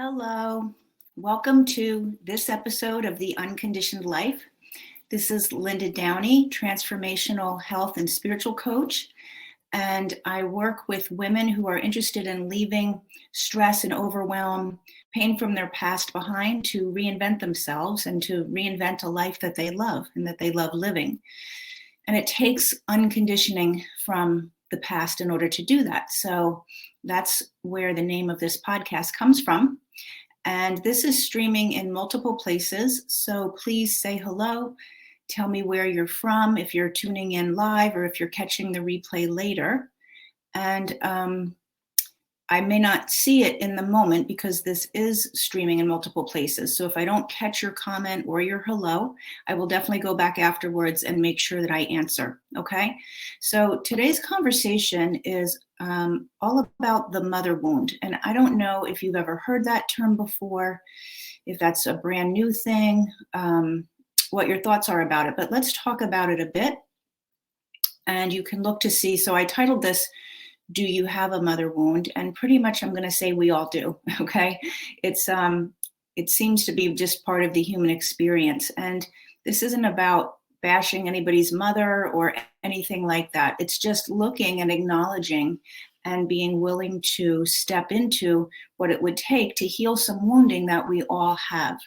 Hello. Welcome to this episode of The Unconditioned Life. This is Linda Downey, transformational health and spiritual coach, and I work with women who are interested in leaving stress and overwhelm, pain from their past behind to reinvent themselves and to reinvent a life that they love and that they love living. And it takes unconditioning from the past in order to do that. So that's where the name of this podcast comes from. And this is streaming in multiple places. So please say hello. Tell me where you're from, if you're tuning in live or if you're catching the replay later. And I may not see it in the moment because this is streaming in multiple places. So if I don't catch your comment or your hello, I will definitely go back afterwards and make sure that I answer. Okay. So today's conversation is all about the mother wound. And I don't know if you've ever heard that term before, if that's a brand new thing, what your thoughts are about it. But let's talk about it a bit. And you can look to see. So I titled this, "Do you have a mother wound?" And pretty much I'm going to say we all do. Okay. It seems to be just part of the human experience. And this isn't about bashing anybody's mother or anything like that. It's just looking and acknowledging and being willing to step into what it would take to heal some wounding that we all have.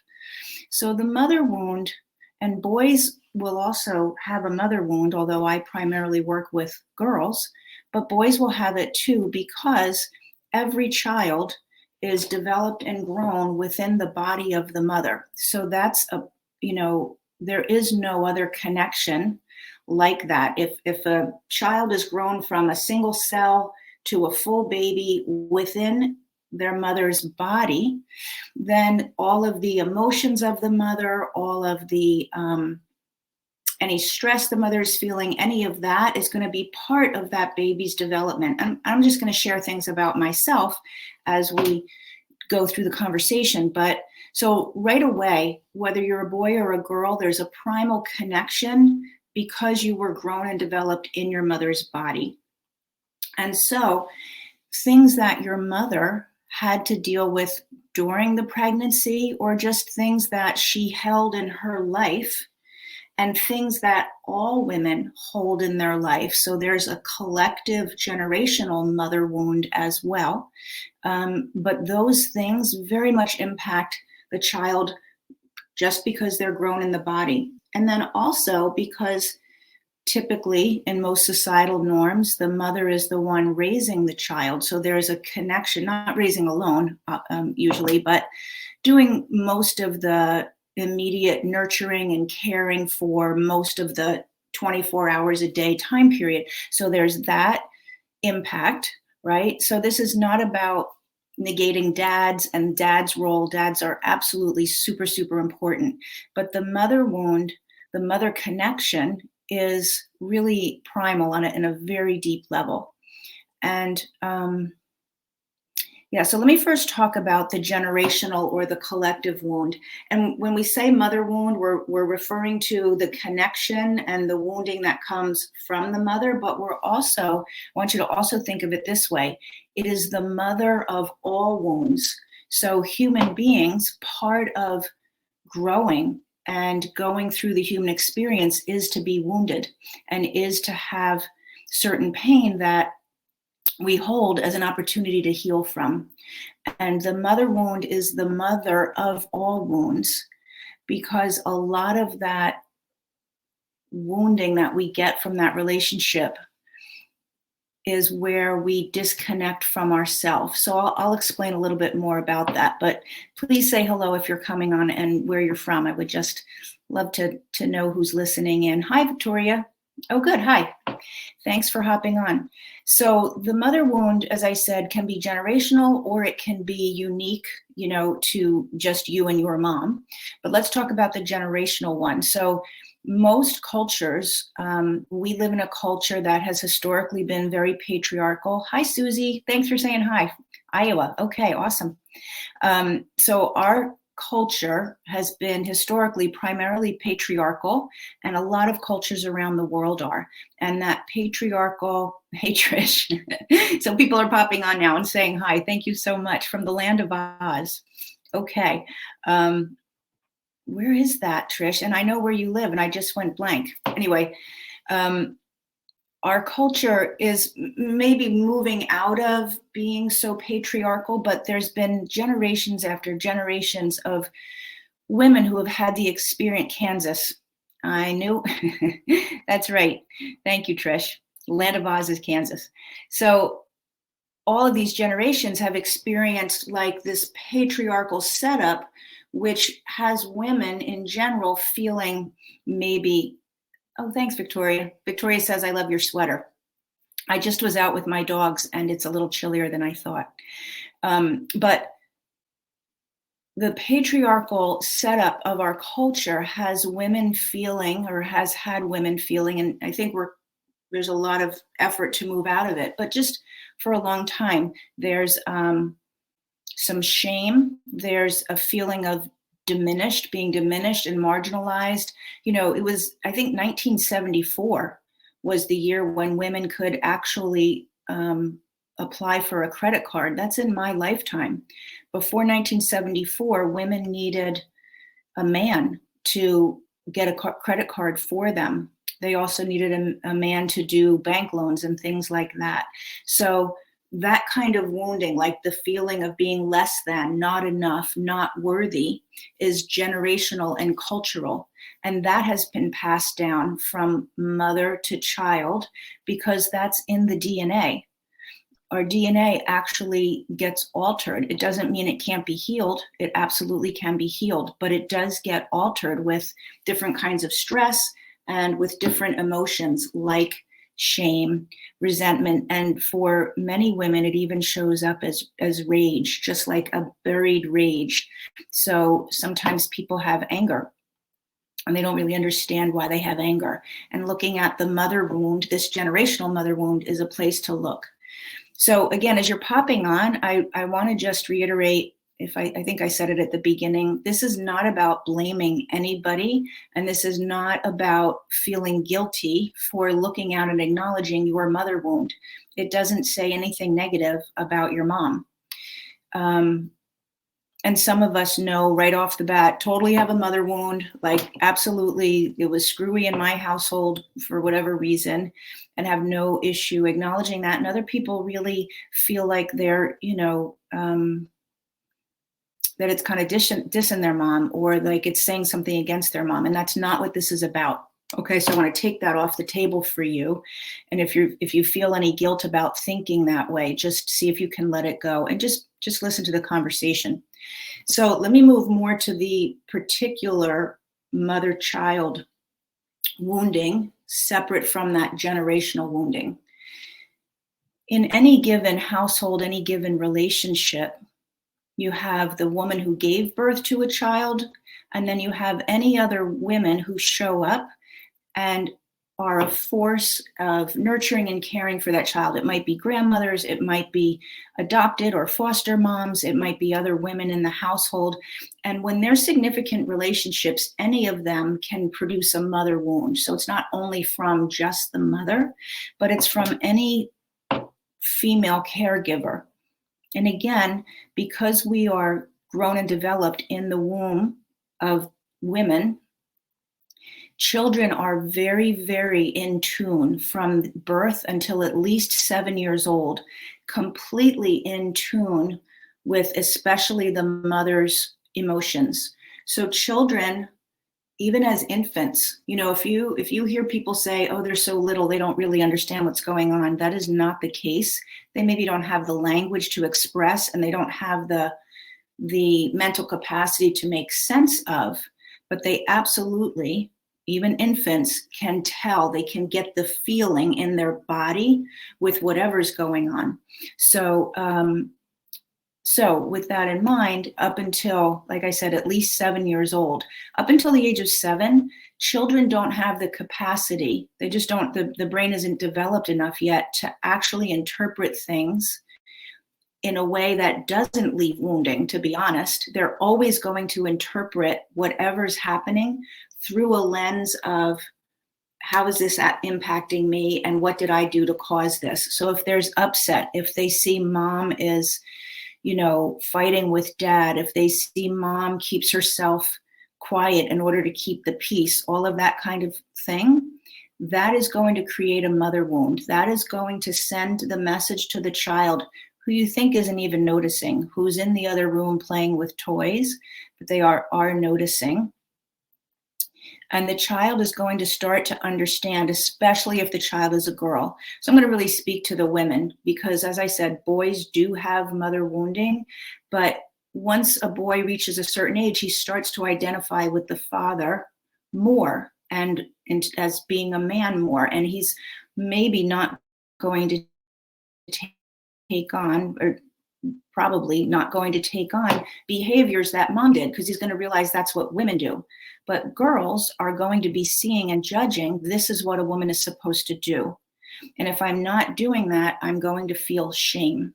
So the mother wound, and boys will also have a mother wound, although I primarily work with girls, but boys will have it too because every child is developed and grown within the body of the mother. So that's there is no other connection like that. If a child is grown from a single cell to a full baby within their mother's body, then all of the emotions of the mother, all of the any stress the mother is feeling, any of that is going to be part of that baby's development. And I'm just going to share things about myself as we go through the conversation. But so right away, whether you're a boy or a girl, there's a primal connection because you were grown and developed in your mother's body. And so things that your mother had to deal with during the pregnancy, or just things that she held in her life, and things that all women hold in their life. So there's a collective generational mother wound as well. But those things very much impact the child just because they're grown in the body. And then also because typically in most societal norms, the mother is the one raising the child. So there's a connection, not raising alone usually, but doing most of the immediate nurturing and caring for most of the 24 hours a day time period. So there's that impact, right? So this is not about negating dads and dad's role. Dads are absolutely super, super important. But the mother wound, the mother connection is really primal in a very deep level. And so let me first talk about the generational or the collective wound. And when we say mother wound, we're referring to the connection and the wounding that comes from the mother, but I want you to also think of it this way. It is the mother of all wounds. So human beings, part of growing and going through the human experience is to be wounded and is to have certain pain that we hold as an opportunity to heal from. And the mother wound is the mother of all wounds, because a lot of that wounding that we get from that relationship is where we disconnect from ourselves. So I'll explain a little bit more about that, but please say hello if you're coming on and where you're from. I would just love to know who's listening in. Hi, Victoria. Oh, good. Hi. Thanks for hopping on. So the mother wound, as I said, can be generational or it can be unique, to just you and your mom. But let's talk about the generational one. So most cultures, we live in a culture that has historically been very patriarchal. Hi, Susie. Thanks for saying hi. Iowa. Okay, awesome. So our culture has been historically primarily patriarchal, and a lot of cultures around the world are. And that patriarchal, hey Trish, so people are popping on now and saying hi. Thank you so much from the land of Oz. Okay. Where is that, Trish? And I know where you live, and I just went blank. Anyway, our culture is maybe moving out of being so patriarchal, but there's been generations after generations of women who have had the experience. Kansas. I knew. That's right. Thank you, Trish. Land of Oz is Kansas. So all of these generations have experienced like this patriarchal setup, which has women in general feeling maybe, oh, thanks, Victoria. Victoria says, I love your sweater. I just was out with my dogs and it's a little chillier than I thought. But the patriarchal setup of our culture has women feeling, or has had women feeling, and I think there's a lot of effort to move out of it, but just for a long time, there's some shame. There's a feeling of being diminished and marginalized. You know, it was, I think 1974 was the year when women could actually apply for a credit card. That's in my lifetime. Before 1974, women needed a man to get a credit card for them. They also needed a man to do bank loans and things like that. So that kind of wounding, like the feeling of being less than, not enough, not worthy, is generational and cultural. And that has been passed down from mother to child because that's in the DNA. Our DNA actually gets altered. It doesn't mean it can't be healed. It absolutely can be healed, but it does get altered with different kinds of stress and with different emotions like shame, resentment, and for many women, it even shows up as rage, just like a buried rage. So sometimes people have anger and they don't really understand why they have anger. And looking at the mother wound, this generational mother wound, is a place to look. So again, as you're popping on, I want to just reiterate, I think I said it at the beginning, this is not about blaming anybody, and this is not about feeling guilty for looking at and acknowledging your mother wound. It doesn't say anything negative about your mom. And some of us know right off the bat, totally have a mother wound, like absolutely, it was screwy in my household for whatever reason, and have no issue acknowledging that. And other people really feel like they're, that it's kind of dissing their mom, or like it's saying something against their mom. And that's not what this is about. Okay, so I want to take that off the table for you. And if you feel any guilt about thinking that way, just see if you can let it go and just listen to the conversation. So let me move more to the particular mother-child wounding, separate from that generational wounding. In any given household, any given relationship, you have the woman who gave birth to a child, and then you have any other women who show up and are a force of nurturing and caring for that child. It might be grandmothers, it might be adopted or foster moms, it might be other women in the household. And when there's significant relationships, any of them can produce a mother wound. So it's not only from just the mother, but it's from any female caregiver. And again, because we are grown and developed in the womb of women, children are very, very in tune from birth until at least 7 years old, completely in tune with especially the mother's emotions. So children, even as infants, if you hear people say, oh, they're so little, they don't really understand what's going on, that is not the case. They maybe don't have the language to express, and they don't have the mental capacity to make sense of, but they absolutely, even infants, can tell, they can get the feeling in their body with whatever's going on. So with that in mind, up until, like I said, at least 7 years old, up until the age of 7, children don't have the capacity. They just don't, the brain isn't developed enough yet to actually interpret things in a way that doesn't leave wounding, to be honest. They're always going to interpret whatever's happening through a lens of, how is this impacting me, and what did I do to cause this? So if there's upset, if they see mom is, fighting with dad, if they see mom keeps herself quiet in order to keep the peace, all of that kind of thing, that is going to create a mother wound. That is going to send the message to the child, who you think isn't even noticing, who's in the other room playing with toys, but they are noticing. And the child is going to start to understand, especially if the child is a girl. So I'm going to really speak to the women, because as I said, boys do have mother wounding, but once a boy reaches a certain age, he starts to identify with the father more and as being a man more. And he's maybe not going to take on, or probably not going to take on, behaviors that mom did, because he's going to realize that's what women do. But girls are going to be seeing and judging, this is what a woman is supposed to do. And if I'm not doing that, I'm going to feel shame.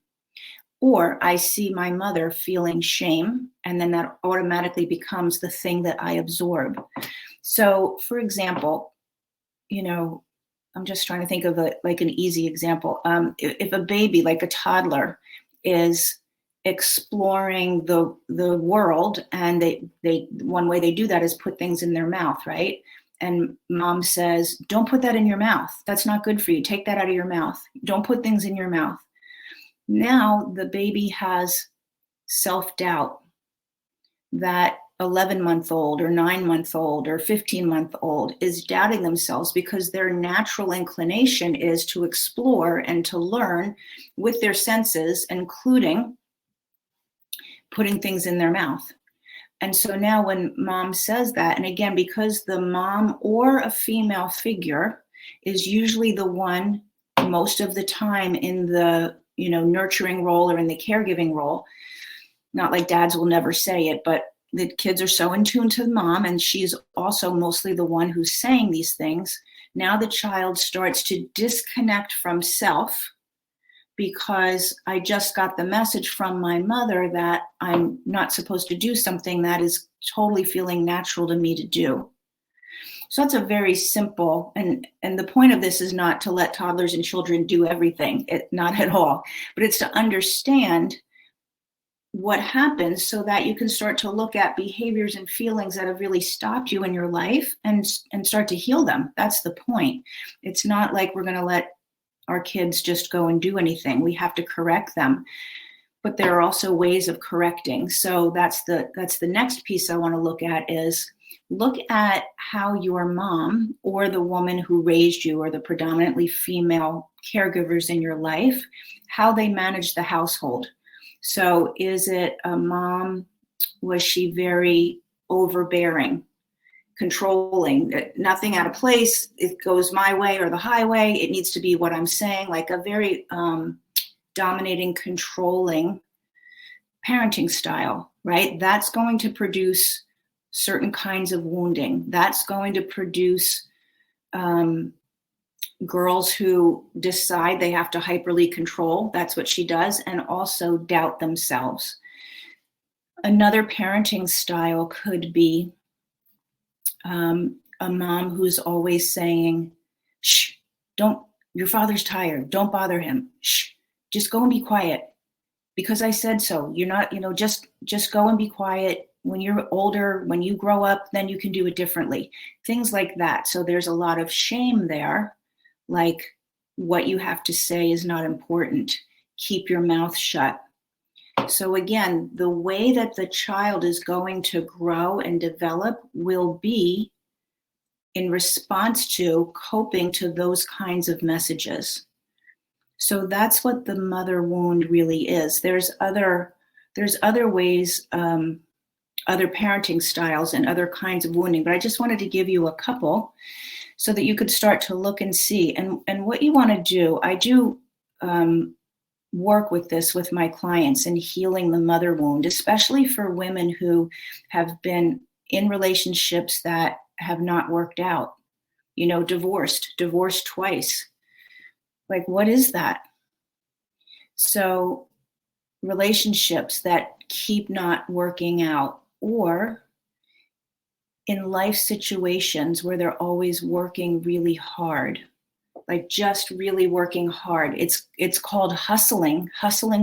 Or I see my mother feeling shame, and then that automatically becomes the thing that I absorb. So, for example, I'm just trying to think of an easy example. If a baby, like a toddler, is exploring the world, and they one way they do that is put things in their mouth, right? And mom says, don't put that in your mouth. That's not good for you. Take that out of your mouth. Don't put things in your mouth. Now the baby has self-doubt. That 11-month-old or 9-month-old or 15-month-old is doubting themselves, because their natural inclination is to explore and to learn with their senses, including putting things in their mouth. And so now when mom says that, and again, because the mom or a female figure is usually the one most of the time in the nurturing role or in the caregiving role, not like dads will never say it, but the kids are so in tune to mom, and she's also mostly the one who's saying these things. Now the child starts to disconnect from self, because I just got the message from my mother that I'm not supposed to do something that is totally feeling natural to me to do. So that's a very simple, and the point of this is not to let toddlers and children do everything, not at all, but it's to understand what happens so that you can start to look at behaviors and feelings that have really stopped you in your life and start to heal them. That's the point. It's not like we're going to let our kids just go and do anything. We have to correct them. But there are also ways of correcting. So that's the next piece I want to look at, is look at how your mom or the woman who raised you, or the predominantly female caregivers in your life, how they manage the household. So is it a mom, was she very overbearing, controlling, nothing out of place, it goes my way or the highway, it needs to be what I'm saying, like a very dominating, controlling parenting style, right? That's going to produce certain kinds of wounding. That's going to produce girls who decide they have to hyperly control. That's what she does. And also doubt themselves. Another parenting style could be a mom who's always saying, shh, your father's tired. Don't bother him. Shh, just go and be quiet. Because I said so. You're not, just go and be quiet. When you're older, when you grow up, then you can do it differently. Things like that. So there's a lot of shame there. Like, what you have to say is not important. Keep your mouth shut. So again, the way that the child is going to grow and develop will be in response to coping to those kinds of messages. So that's what the mother wound really is. There's other ways, other parenting styles and other kinds of wounding, but I just wanted to give you a couple so that you could start to look and see. And what you want to do, I do work with this with my clients in healing the mother wound, especially for women who have been in relationships that have not worked out, divorced twice. Like, what is that? So relationships that keep not working out, or in life situations where they're always working really hard, like just really working hard. It's called hustling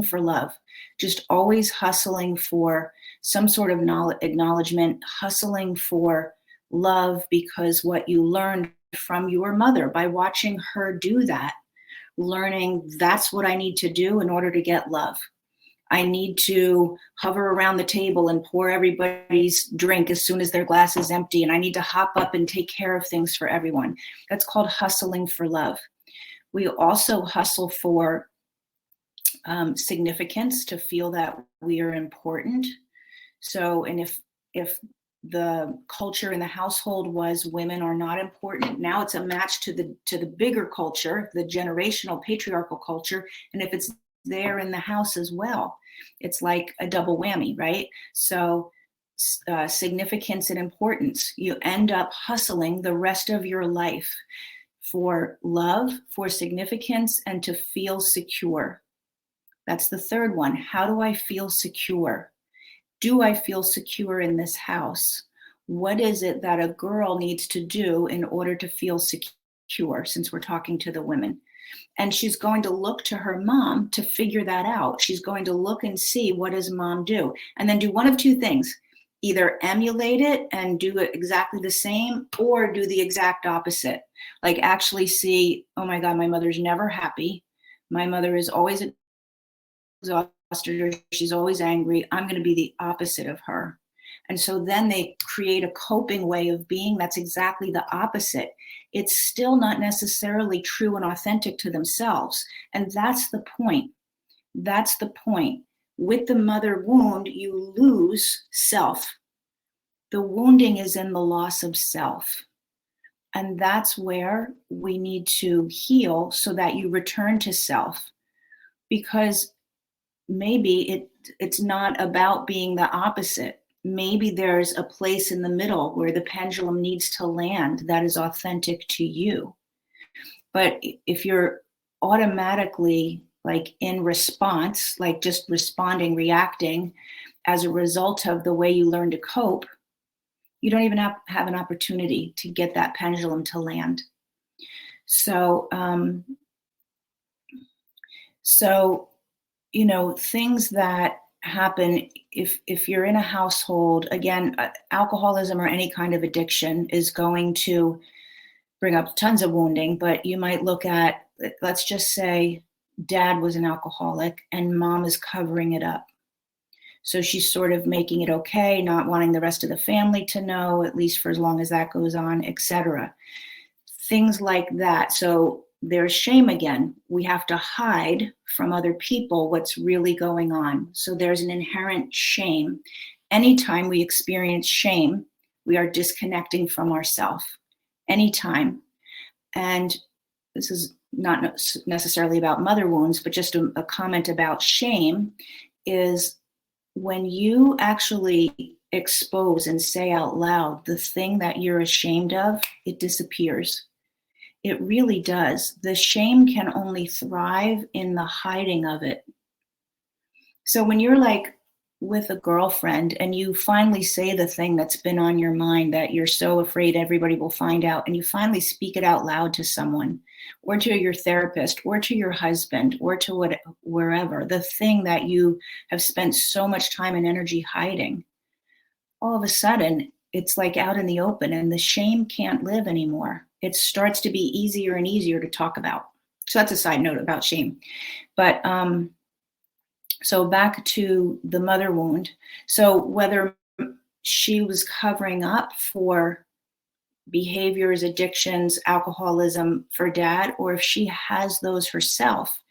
for love. Just always hustling for some sort of acknowledgement, hustling for love, because what you learned from your mother by watching her do that, learning that's what I need to do in order to get love. I need to hover around the table and pour everybody's drink as soon as their glass is empty. And I need to hop up and take care of things for everyone. That's called hustling for love. We also hustle for significance, to feel that we are important. So, and if the culture in the household was women are not important, now it's a match to the bigger culture, the generational patriarchal culture. And if it's there in the house as well, it's like a double whammy, right? So significance and importance, you end up hustling the rest of your life for love, for significance, and to feel secure. That's the third one. How do I feel secure? Do I feel secure in this house? What is it that a girl needs to do in order to feel secure, since we're talking to the women? And she's going to look to her mom to figure that out. She's going to look and see, what does mom do? And then do one of two things: either emulate it and do it exactly the same, or do the exact opposite. Like actually see, oh my God, my mother's never happy. My mother is always exhausted, or she's always angry. I'm going to be the opposite of her. And so then they create a coping way of being that's exactly the opposite. It's still not necessarily true and authentic to themselves. And that's the point. That's the point. With the mother wound, you lose self. The wounding is in the loss of self. And that's where we need to heal, so that you return to self. Because maybe it's not about being the opposite. Maybe there's a place in the middle where the pendulum needs to land that is authentic to you. But if you're automatically like in response, like just responding, reacting as a result of the way you learn to cope, you don't even have an opportunity to get that pendulum to land. So, you know, things that happen if you're in a household, again, alcoholism or any kind of addiction is going to bring up tons of wounding. But you might look at, let's just say dad was an alcoholic and mom is covering it up. So she's sort of making it okay, not wanting the rest of the family to know, at least for as long as that goes on, etc. Things like that. So there's shame again. We have to hide from other people what's really going on. So there's an inherent shame. Anytime we experience shame, we are disconnecting from ourselves. Anytime. And this is not necessarily about mother wounds, but just a comment about shame is when you actually expose and say out loud the thing that you're ashamed of, it disappears. It really does. The shame can only thrive in the hiding of it. So when you're like with a girlfriend and you finally say the thing that's been on your mind that you're so afraid everybody will find out, and you finally speak it out loud to someone, or to your therapist, or to your husband, or to wherever, the thing that you have spent so much time and energy hiding, all of a sudden it's like out in the open, and the shame can't live anymore. It starts to be easier and easier to talk about. So that's a side note about shame. But so back to the mother wound. So whether she was covering up for behaviors, addictions, alcoholism for dad, or if she has those herself.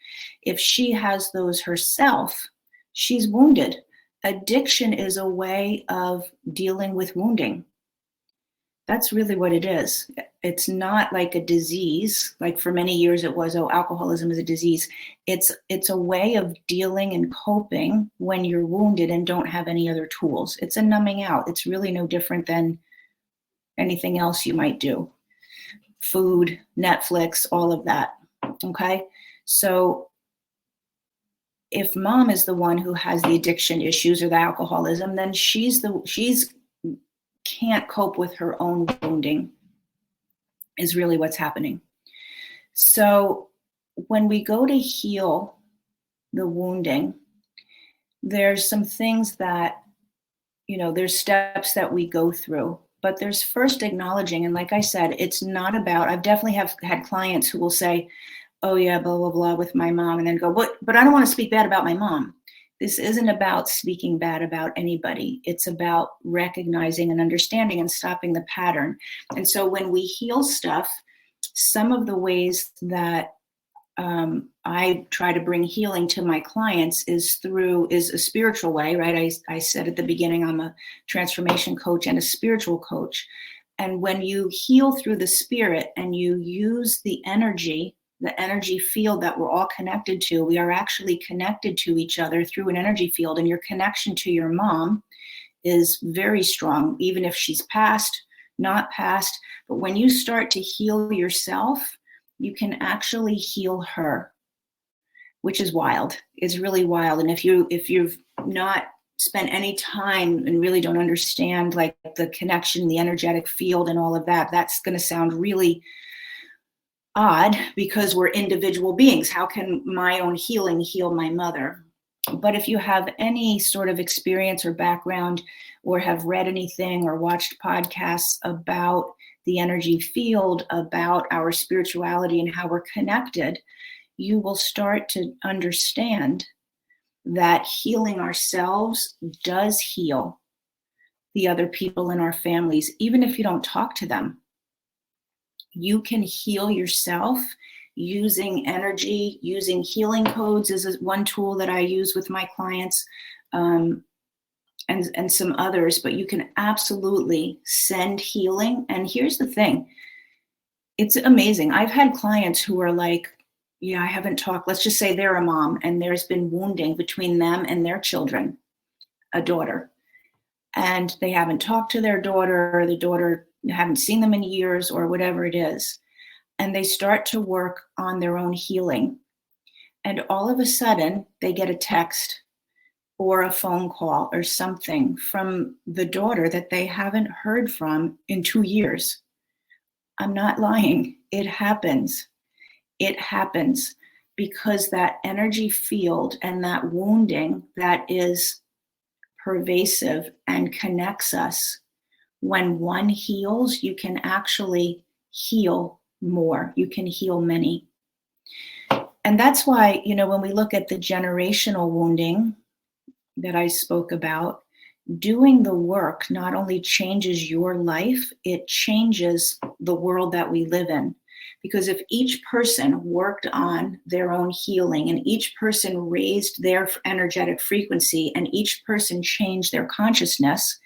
If she has those herself, she's wounded. Addiction is a way of dealing with wounding. That's really what it is. It's not like a disease. Like for many years it was, oh, alcoholism is a disease. It's a way of dealing and coping when you're wounded and don't have any other tools. It's a numbing out. It's really no different than anything else you might do. Food, Netflix, all of that. Okay. So if mom is the one who has the addiction issues or the alcoholism, then she's can't cope with her own wounding, is really what's happening. So when we go to heal the wounding, there's some things that, there's steps that we go through, but there's first acknowledging. And like I said, it's not about, I've definitely have had clients who will say, oh yeah, blah, blah, blah with my mom, and then go, but I don't want to speak bad about my mom. This isn't about speaking bad about anybody. It's about recognizing and understanding and stopping the pattern. And so when we heal stuff, some of the ways that I try to bring healing to my clients is a spiritual way, right? I said at the beginning, I'm a transformation coach and a spiritual coach. And when you heal through the spirit and you use the energy field that we're all connected to, we are actually connected to each other through an energy field. And your connection to your mom is very strong, even if she's passed, not passed. But when you start to heal yourself, you can actually heal her, which is wild. It's really wild. And if you've not spent any time and really don't understand like the connection, the energetic field and all of that, that's going to sound really odd because we're individual beings. How can my own healing heal my mother? But if you have any sort of experience or background or have read anything or watched podcasts about the energy field, about our spirituality and how we're connected, you will start to understand that healing ourselves does heal the other people in our families, even if you don't talk to them. You can heal yourself using energy, using healing codes is one tool that I use with my clients, and some others, but you can absolutely send healing. And here's the thing, it's amazing. I've had clients who are like, yeah, I haven't talked, let's just say they're a mom and there's been wounding between them and their children, a daughter, and they haven't talked to their daughter, or the daughter haven't seen them in years or whatever it is. And they start to work on their own healing. And all of a sudden they get a text or a phone call or something from the daughter that they haven't heard from in 2 years. I'm not lying. It happens. It happens because that energy field and that wounding that is pervasive and connects us, when one heals, you can actually heal more. You can heal many. And that's why, when we look at the generational wounding that I spoke about, doing the work not only changes your life, it changes the world that we live in. Because if each person worked on their own healing and each person raised their energetic frequency and each person changed their consciousness,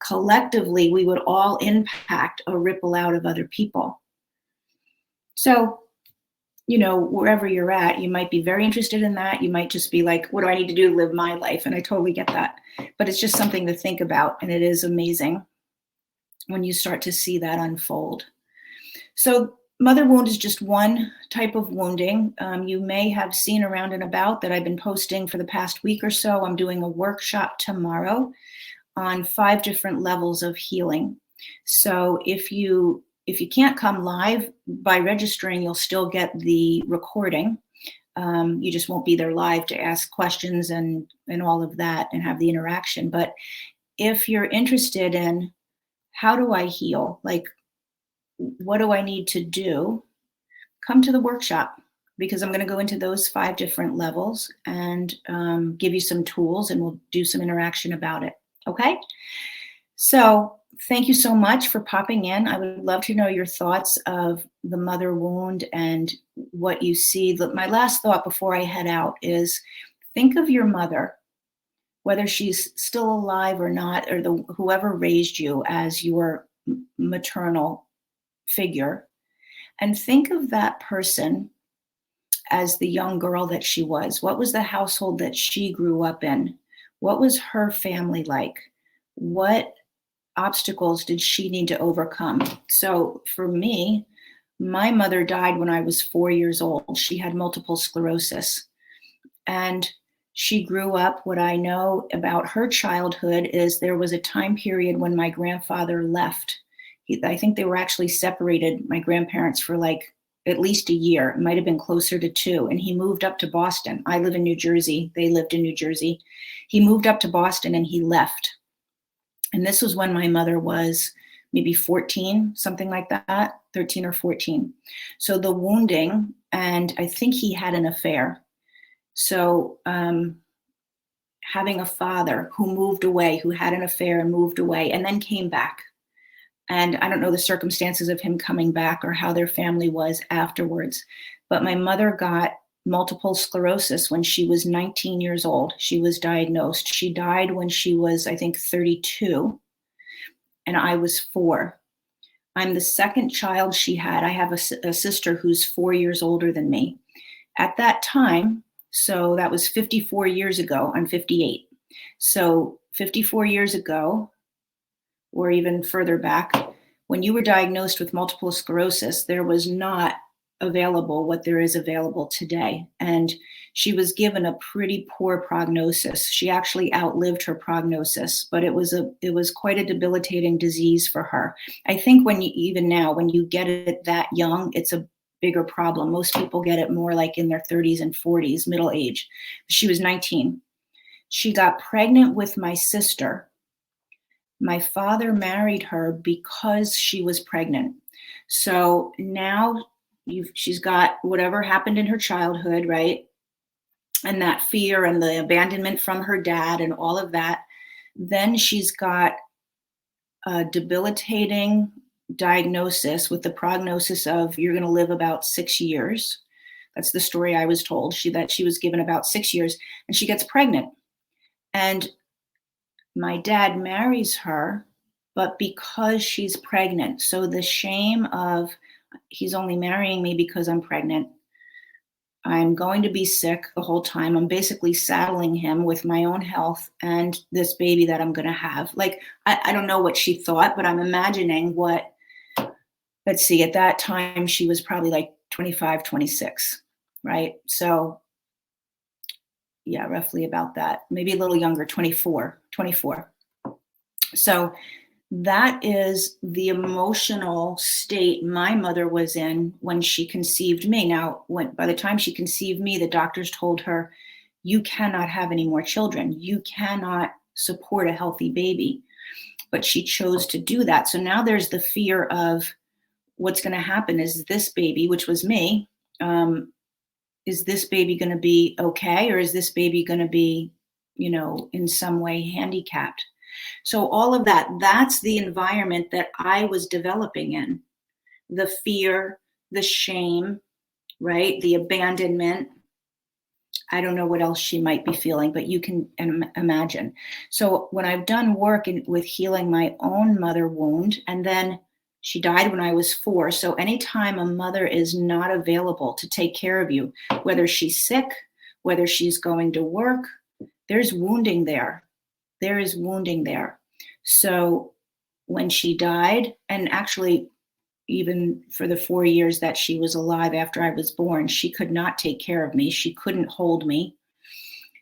collectively, we would all impact a ripple out of other people. So, wherever you're at, you might be very interested in that. You might just be like, what do I need to do to live my life? And I totally get that. But it's just something to think about. And it is amazing when you start to see that unfold. So mother wound is just one type of wounding. You may have seen around and about that I've been posting for the past week or so. I'm doing a workshop tomorrow on 5 different levels of healing. So if you can't come live, by registering, you'll still get the recording. You just won't be there live to ask questions and all of that and have the interaction. But if you're interested in how do I heal, like what do I need to do, come to the workshop, because I'm going to go into those 5 different levels and give you some tools, and we'll do some interaction about it. Okay? So thank you so much for popping in. I would love to know your thoughts of the mother wound and what you see. My last thought before I head out is think of your mother, whether she's still alive or not, or whoever raised you as your maternal figure, and think of that person as the young girl that she was. What was the household that she grew up in? What was her family like? What obstacles did she need to overcome? So for me, my mother died when I was 4 years old. She had multiple sclerosis, and She grew up. What I know about her childhood is there was a time period when my grandfather left. I think they were actually separated, my grandparents, for like at least a year. It might have been closer to 2. And he moved up to Boston. I live in New Jersey. They lived in New Jersey. He moved up to Boston and he left. And this was when my mother was maybe 14, something like that, 13 or 14. So the wounding, and I think he had an affair. So having a father who moved away, who had an affair and moved away and then came back. And I don't know the circumstances of him coming back or how their family was afterwards. But my mother got multiple sclerosis when she was 19 years old. She was diagnosed. She died when she was, I think, 32. And I was 4. I'm the second child she had. I have a sister who's 4 years older than me. At that time, so that was 54 years ago. I'm 58. So 54 years ago, or even further back, when you were diagnosed with multiple sclerosis, there was not available what there is available today. And she was given a pretty poor prognosis. She actually outlived her prognosis, but it was quite a debilitating disease for her. I think even now, when you get it that young, it's a bigger problem. Most people get it more like in their 30s and 40s, middle age. She was 19. She got pregnant with my sister. My father married her because she was pregnant. So now she's got whatever happened in her childhood, right? And that fear and the abandonment from her dad and all of that. Then she's got a debilitating diagnosis with the prognosis of you're going to live about 6 years. That's the story I was told. That she was given about 6 years, and she gets pregnant. And my dad marries her, but because she's pregnant. So the shame of he's only marrying me because I'm pregnant. I'm going to be sick the whole time. I'm basically saddling him with my own health and this baby that I'm going to have. Like, I don't know what she thought, but I'm imagining let's see, at that time, she was probably like 25, 26, right? So yeah, roughly about that, maybe a little younger, 24. So that is the emotional state my mother was in when she conceived me. Now, by the time she conceived me, the doctors told her, you cannot have any more children. You cannot support a healthy baby. But she chose to do that. So now there's the fear of what's going to happen. Is this baby, which was me, is this baby going to be okay? Or is this baby going to be, in some way handicapped? So all of that's the environment that I was developing in. The fear, the shame, right? The abandonment. I don't know what else she might be feeling, but you can imagine. So when I've done work with healing my own mother wound, and then she died when I was 4. So anytime a mother is not available to take care of you, whether she's sick, whether she's going to work, there's wounding there. There is wounding there. So when she died, and actually even for the 4 years that she was alive after I was born, she could not take care of me. She couldn't hold me.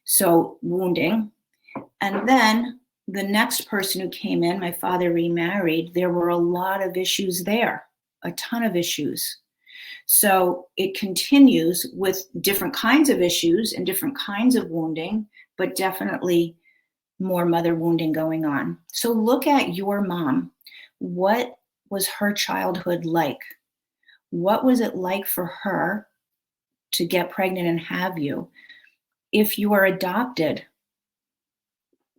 So wounding. And then the next person who came in, my father remarried, there were a lot of issues there, a ton of issues. So it continues with different kinds of issues and different kinds of wounding, but definitely more mother wounding going on. So look at your mom. What was her childhood like? What was it like for her to get pregnant and have you? If you are adopted,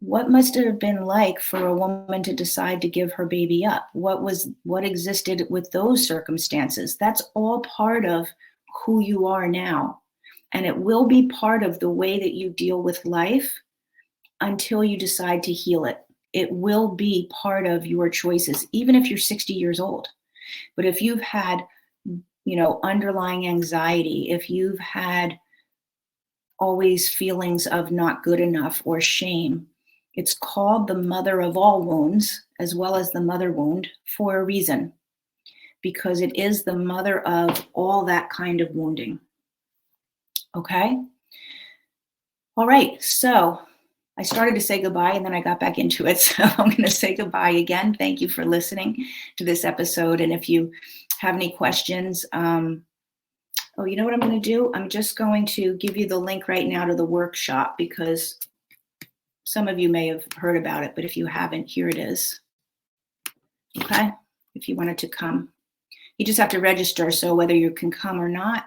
what must it have been like for a woman to decide to give her baby up? What existed with those circumstances? That's all part of who you are now. And it will be part of the way that you deal with life until you decide to heal it. It will be part of your choices, even if you're 60 years old. But if you've had, underlying anxiety, if you've had always feelings of not good enough or shame, it's called the mother of all wounds, as well as the mother wound, for a reason, because it is the mother of all that kind of wounding. Okay? All right, so I started to say goodbye and then I got back into it. So I'm going to say goodbye again. Thank you for listening to this episode. And if you have any questions, you know what I'm going to do? I'm just going to give you the link right now to the workshop because some of you may have heard about it, but if you haven't, here it is. Okay, if you wanted to come. You just have to register, so whether you can come or not,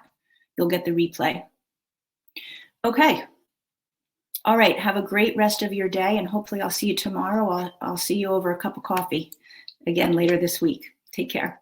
you'll get the replay. Okay. All right, have a great rest of your day, and hopefully I'll see you tomorrow. I'll see you over a cup of coffee again later this week. Take care.